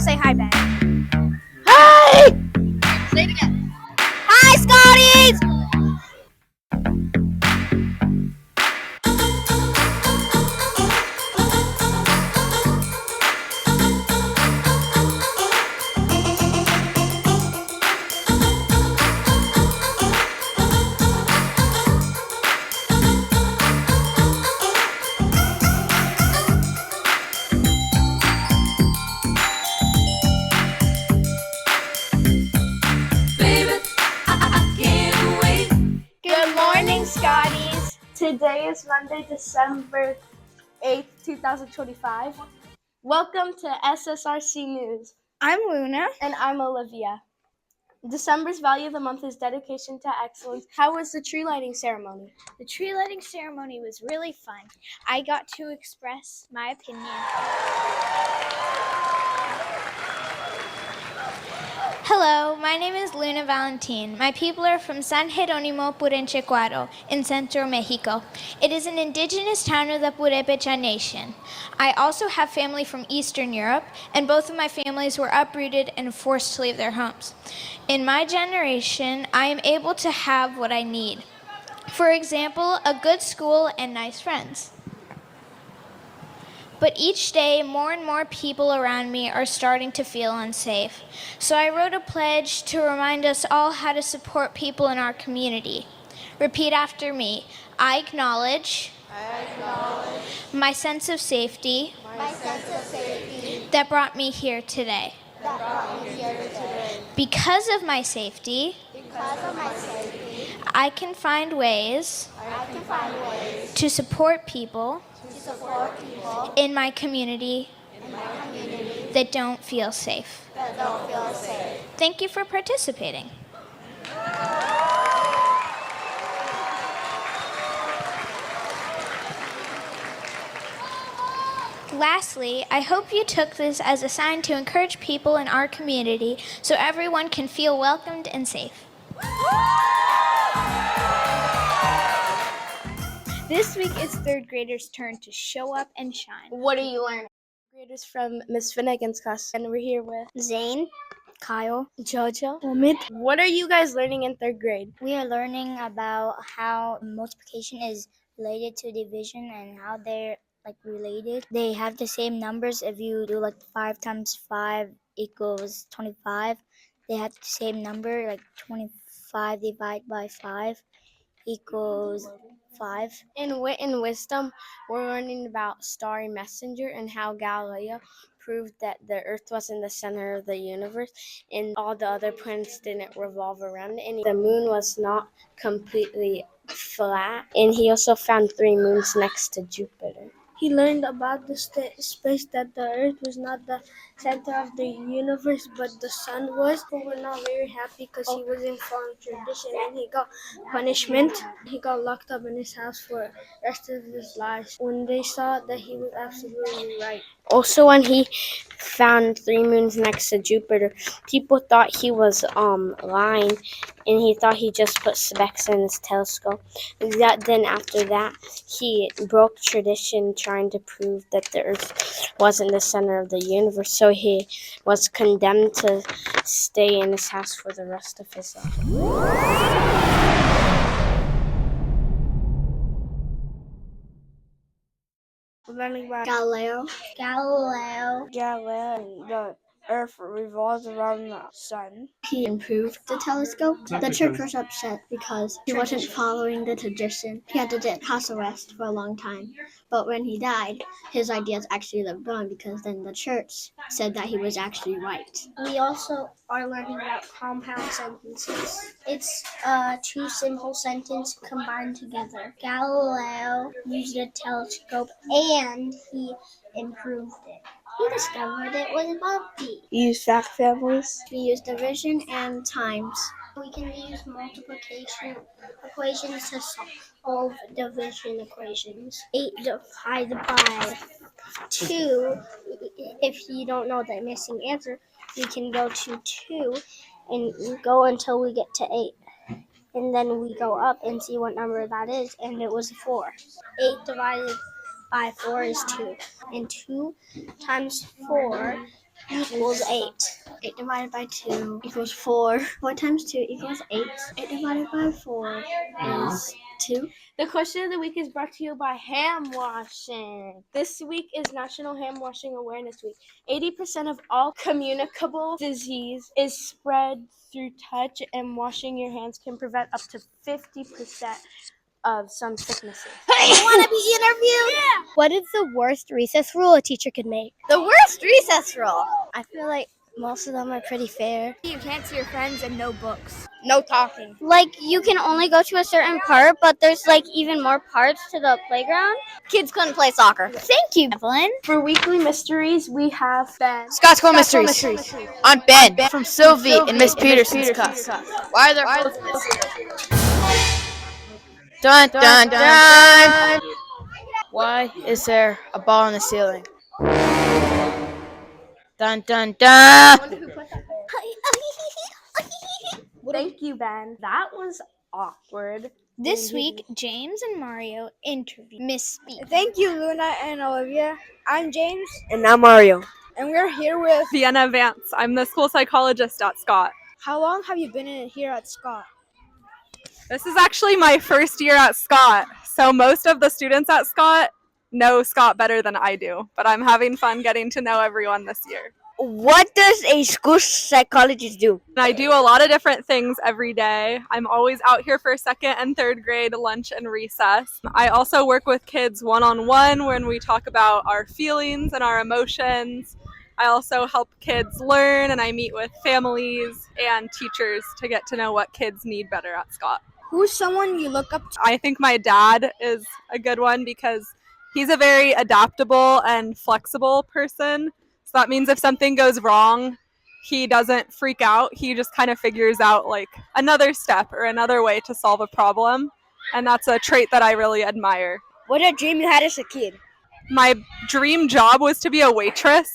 say hi, Ben. Hi! Say it again. Hi, Scotties! Good morning, Scotties. Today is Monday, December 8th, 2025. Welcome to Ssrc News. I'm Luna. And I'm Olivia. December's value of the month is dedication to excellence. How was the tree lighting ceremony? The tree lighting ceremony was really fun. I got to express my opinion. Hello, my name is Luna Valentin. My people are from San Jerónimo Purenchecuaro in Central Mexico. It is an indigenous town of the Purepecha Nation. I also have family from Eastern Europe, and both of my families were uprooted and forced to leave their homes. In my generation, I am able to have what I need. For example, a good school and nice friends. But each day, more and more people around me are starting to feel unsafe. So I wrote a pledge to remind us all how to support people in our community. Repeat after me. I acknowledge my sense of safety that brought me here today. Because of my safety, I can find ways to support people in my community that don't feel safe. Thank you for participating. Lastly, I hope you took this as a sign to encourage people in our community so everyone can feel welcomed and safe. This week it's third graders' turn to show up and shine. What are you learning? Graders from Miss Finnegan's class, and we're here with Zane, Kyle, Jojo. Omid. What are you guys learning in third grade? We are learning about how multiplication is related to division and how they're related. They have the same numbers. If you do 5 times 5 equals 25, they have the same number, 25 divided by 5 equals 5. In Wit and Wisdom, we're learning about Starry Messenger and how Galileo proved that the Earth was in the center of the universe and all the other planets didn't revolve around it. And the moon was not completely flat. And he also found 3 moons next to Jupiter. He learned about the space that the Earth was not the center of the universe, but the sun was. People were not very happy because he wasn't following tradition and he got punishment. He got locked up in his house for the rest of his life when they saw that he was absolutely right. Also, when he found 3 moons next to Jupiter, people thought he was lying, and he thought he just put specs in his telescope. Then after that, he broke tradition trying to prove that the Earth wasn't the center of the universe, so he was condemned to stay in his house for the rest of his life. We're learning about Galileo. the Earth revolves around the sun. He improved the telescope. The church was upset because he wasn't following the tradition. He had to get house arrest for a long time. But when he died, his ideas actually lived on because then the church said that he was actually right. We also are learning about compound sentences. It's two simple sentences combined together. Galileo used a telescope and he improved it. He discovered it was bumpy. You use fact families. We use division and times. We can use multiplication equations to solve division equations. 8 divided by 2. If you don't know the missing answer, we can go to 2 and go until we get to 8. And then we go up and see what number that is, and it was 4. 8 divided by 4 is 2. And 2 times 4 equals 8. 8 divided by 2 equals 4. 4 times 2 equals 8. 8 divided by 4 is 2. The question of the week is brought to you by hand washing. This week is National Hand Washing Awareness Week. 80% of all communicable disease is spread through touch, and washing your hands can prevent up to 50% of some sicknesses. Want to be interviewed? Yeah. What is the worst recess rule a teacher could make? The worst recess rule. I feel like most of them are pretty fair. You can't see your friends and no books. No talking. Like, you can only go to a certain part, but there's like even more parts to the playground. Kids couldn't play soccer. Thank you, Evelyn. For weekly mysteries, we have Ben. Scott School Mysteries. I'm Ben from Sylvie and Miss Peterson's class. Why are there holes in this? Dun dun dun! Why is there a ball in the ceiling? Dun dun dun! Thank you, Ben. That was awkward. This week, James and Mario interviewed Miss B. Thank you, Luna and Olivia. I'm James, And now Mario. and we're here with. Vienna Vance. I'm the school psychologist at Scott. How long have you been in here at Scott? This is actually my first year at Scott, so most of the students at Scott know Scott better than I do, but I'm having fun getting to know everyone this year. What does a school psychologist do? And I do a lot of different things every day. I'm always out here for second and third grade lunch and recess. I also work with kids one-on-one when we talk about our feelings and our emotions. I also help kids learn, and I meet with families and teachers to get to know what kids need better at Scott. Who's someone you look up to? I think my dad is a good one because he's a very adaptable and flexible person. So that means if something goes wrong, he doesn't freak out. He just kind of figures out like another step or another way to solve a problem. And that's a trait that I really admire. What a dream you had as a kid. My dream job was to be a waitress.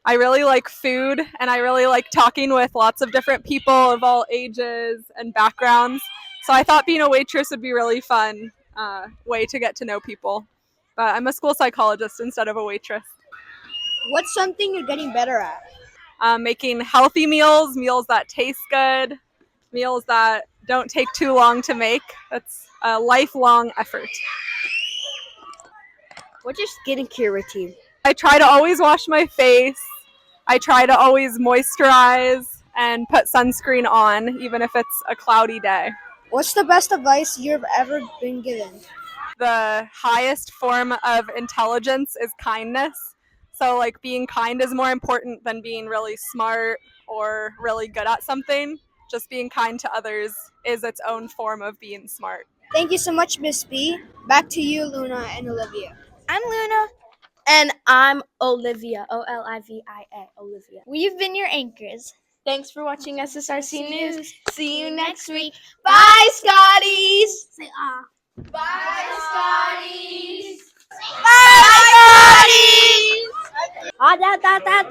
I really like food, and I really like talking with lots of different people of all ages and backgrounds. So I thought being a waitress would be a really fun way to get to know people. But I'm a school psychologist instead of a waitress. What's something you're getting better at? Making healthy meals, meals that taste good, meals that don't take too long to make. That's a lifelong effort. What's your skincare routine? I try to always wash my face. I try to always moisturize and put sunscreen on, even if it's a cloudy day. What's the best advice you've ever been given? The highest form of intelligence is kindness. So like being kind is more important than being really smart or really good at something. Just being kind to others is its own form of being smart. Thank you so much, Miss B. Back to you, Luna and Olivia. I'm Luna. And I'm Olivia, Olivia, Olivia. We've been your anchors. Thanks for watching Ssrc News. See you next week. Bye, Scotties! Say ah. Bye, Scotties! Bye, buddies! Ah, da, da, da,